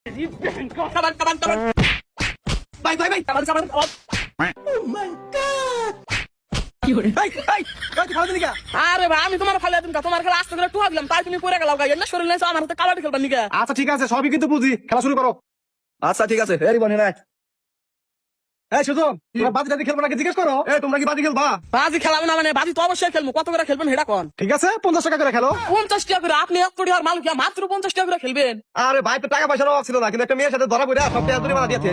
কাবান কাবান কাবান ভাই ভাই ভাই কাবান কাবান আরে ভাই আমি তোমার ফালে তুমি তোমার খেলা আস্তে করে টুয়া দিলাম তাই তুমি পরে গেলাম গাই না শরীর নেই আমার হাতে কাবাডি খেলবা নিকা। আচ্ছা ঠিক আছে, সবই কিন্তু বুঝি, খেলা শুরু করো। আচ্ছা ঠিক আছে হেরি বনি নাই এই সুজন, তোমরা বাজি টাজি খেলবো নাকি জিজ্ঞেস করো। এই তোমরা কি বাজি খেলবা? বাজি খেলাম না মানে বাজি তো অবশ্যই খেলবো, কত করে খেলবেন সেটা কোন? ঠিক আছে 50 টাকা করে খেলো। 50 টাকা করে? আপনি 1 কোটি আর মালিক মাত্র 50 টাকা করে খেলবেন? আরে ভাই তো টাকা পয়সার অভাব ছিল না, কিন্তু একটা মেয়ের সাথে ধরা পড়ে সব টাকা ধরে মারা দিয়েছে।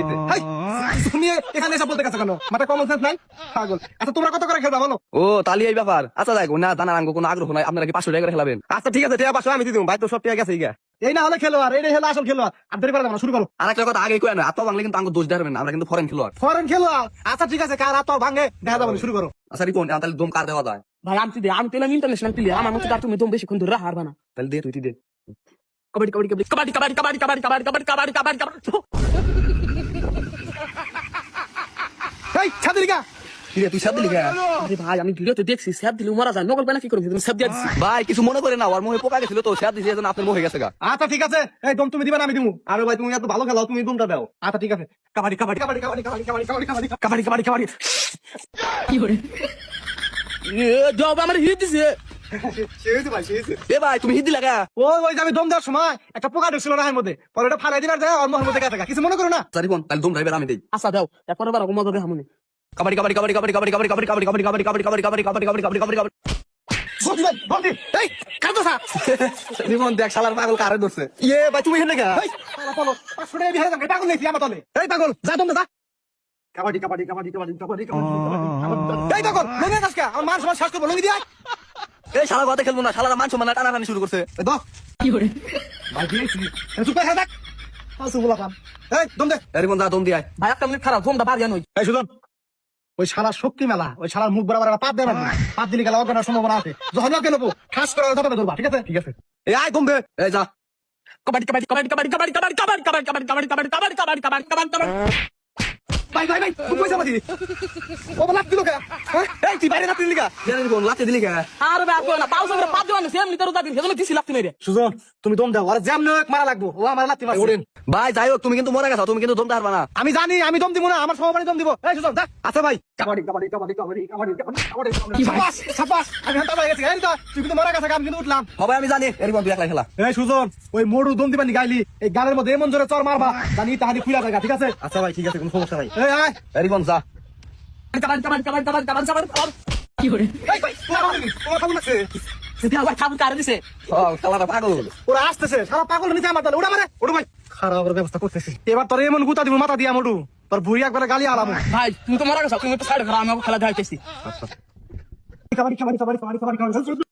তুমি এখানে এসে বলতে গেছো কেন? মাথা কমন সেন্স নাই পাগল। আচ্ছা তোমরা কত করে খেলবা বলো? ও তাহলে এই ব্যাপার। আচ্ছা যাই না দানার আঙ্গ কোনো আগ্রহ নাই, আপনারা কি 500 টাকা করে খেলাবেন? আচ্ছা ঠিক আছে, টাকা পাঁচশো আমি দিয়ে দেবো। ভাই তো সব টাকা গেছে গা। এই না হলে খেলোয়াড়, এই হলো আসল খেলোয়াড়। আর দেরি করে না, শুরু করো। আর একটা কথা আগে কই না, আত্মা বাংলা কিন্তু আঙ্গ দোষ দেবেন না, আমরা কিন্তু ফরেন খেলোয়াড়। ফরেন খেলোয়াড়? আচ্ছা ঠিক আছে, কার হাত ভাঙে দেখা যাবে, শুরু করো। আচ্ছা রিপন তাহলে দম কার দেওয়া যায়? ভাই আমি তো ইন্টারন্যাশনাল প্লেয়ার, আমার মতো তুমি দম বেশিক্ষণ ধরে হারবা না। তাহলে দে তুই দে। কাবাডি কাবাডি কাবাডি কাবাডি কাবাডি কাবাডি কাবাডি কাবাডি কাবাডি কাবাডি কাবাডি। এই ছাদের গা কি রে তুই সাথে লিখা? আরে ভাই আমি ভিডিওতে দেখছি স্যাপ দিলে মারা যায়, নকল বানা কি করবি তুমি? স্যাপ দিয়ে দিছি ভাই কিছু মনে করে না, ওর মুখে পোকা গেছিল তো সে দিছে, এজন্য আপনার মুখে গেছে গা। আচ্ছা ঠিক আছে, এই দম তুমি দিবা না আমি দিমু। আরে ভাই তুমি এত ভালো খেলো, তুমি দমটা দাও। আচ্ছা ঠিক আছে, কাবাডি কাবাডি কাবাডি কাবাডি কাবাডি কাবাডি কাবাডি কাবাডি কাবাডি কাবাডি। কি করে জব আমার হিট দিছে। এ ভাই তুমি হিন্দি লাগা। ওই যে আমি দম দেওয়ার সময় একটা পোকা ঢুকছিল না এর মধ্যে, পরে ওটা ফালাই দিবার যায় ওর মুখের মধ্যে গেছে গা। কিছু মনে করো না। আচ্ছা রিপন তাহলে দম ড্রাইভার আমি দেই। আচ্ছা দাও একবার বার মজা দে হামনে। কাবাডি কাবাডি কাবাডি কাবাডি কাবাডি কাবাডি কাবাডি কাবাডি কাবাডি কাবাডি কাবাডি কাবাডি কাবাডি কাবাডি কাবাডি কাবাডি কাবাডি কাবাডি। বলতি ভাই বলতি, এই কাটো সা। রিপন দেখ শালার পাগল কারে ধরছে। ইয়ে ভাই তুমি হেনে গা। এই শালা বলো 500 টাকা বিহারে যাবে, পাগল নাকি আমার তলে? এই পাগল যা দম দা। কাবাডি কাবাডি কাবাডি কাবাডি কাবাডি কাবাডি। এই পাগল লঙ্গি দাসকা আমার মান সমান শ্বাস করব, লঙ্গি দিয়া। এই শালা কথা খেলবো না, শালারা মান সম্মান টানাটানি শুরু করছে। এই দাও কি করে ভাই দিয়েছি, চুপ করে থাক। পাঁচশো বলা পাম। এই দম দে। রিপন যা দম দিয়াই। ভাই একটা মিনিট খারাপ দমটা বাড়িয়া নই। এই সুজন, ওই শালা শক্তি মেলা, ওই শালার মুখ বরাবর একটা পাত দেবে না। পাত দিলে গেলে অজ্ঞানের সম্ভাবনা আছে। যখন ওকে নেবো ঠাস করে ধরবে ধরবা, ঠিক আছে? ঠিক আছে। এই আয় দম দে। এই যা কাবাডি কাবাডি কাবাডি কাবাডি কাবাডি কাবাডি কাবাডি কাবাডি কাবাডি কাবাডি কাবাডি কাবাডি কাবাডি কাবাডি কাবাডি। ভাই ভাই ভাই তুই পয়সা পাতি ও বলা দিল কে? এই তুই বাইরে না তুই লিগা। রিপন লাতে দিলি কে? আরে ভাই আপনি না পাউস করে পাঁচ দিন সেম লিটার উদা দিন সেজন্য দিছি লাগতে মেরে। সুজন তুমি দম দাও, আর জ্যাম নয় মারা লাগবো, ও আমার লাত্তি মারছে। ভাই যাই হোক তুমি কিন্তু মরে গেছো, তুমি কিন্তু দমতে পারবা না। আমি জানি আমি দম দিব না, আমার সহবানি দম দিব। এই সুজন যা। আচ্ছা ভাই কাবাডি কাবাডি কাবাডি কাবাডি কাবাডি কাবাডি কাবাডি। সাবাস সাবাস, আমি হাঁটা হয়ে গেছি। এই তো তুই কিন্তু মরা গেছে, আমি কিন্তু উঠলাম। হবে আমি জানি রিপন তুই একলা খেলা। এই সুজন ওই মোড়ু দম দিবানি গাইলি, এই গালের মধ্যে এমন জোরে চর মারবা জানি তাহানি খুইলা জায়গা, ঠিক আছে? আচ্ছা ভাই ঠিক আছে, কোনো সমস্যা নাই। এই আয় রিপন যা। কাবাডি কাবাডি কাবাডি কাবাডি কাবাডি কাবাডি। কি করে এই ভাই তোমার খাবো লাগছে। সেটা ভাই খাবু কারে দিছে? ও শালারা পাগল। ওরা আসতেছে, সারা পাগল নিচে আমার তাহলে ওটা মারে ওটা ভাই খারাপ করে ব্যবস্থা করতেছি। এবার তোর এমন গুতা দিব মাথা দিয়া মোটু, তোর ভুঁড়ি একবারে গালি আলামো। ভাই তুমি তো মারা গেছো, তুমি তো সাইড ঘর আমি খেলা দেখাইতেছি। কাবাডি কাবাডি কাবাডি কাবাডি কাবাডি।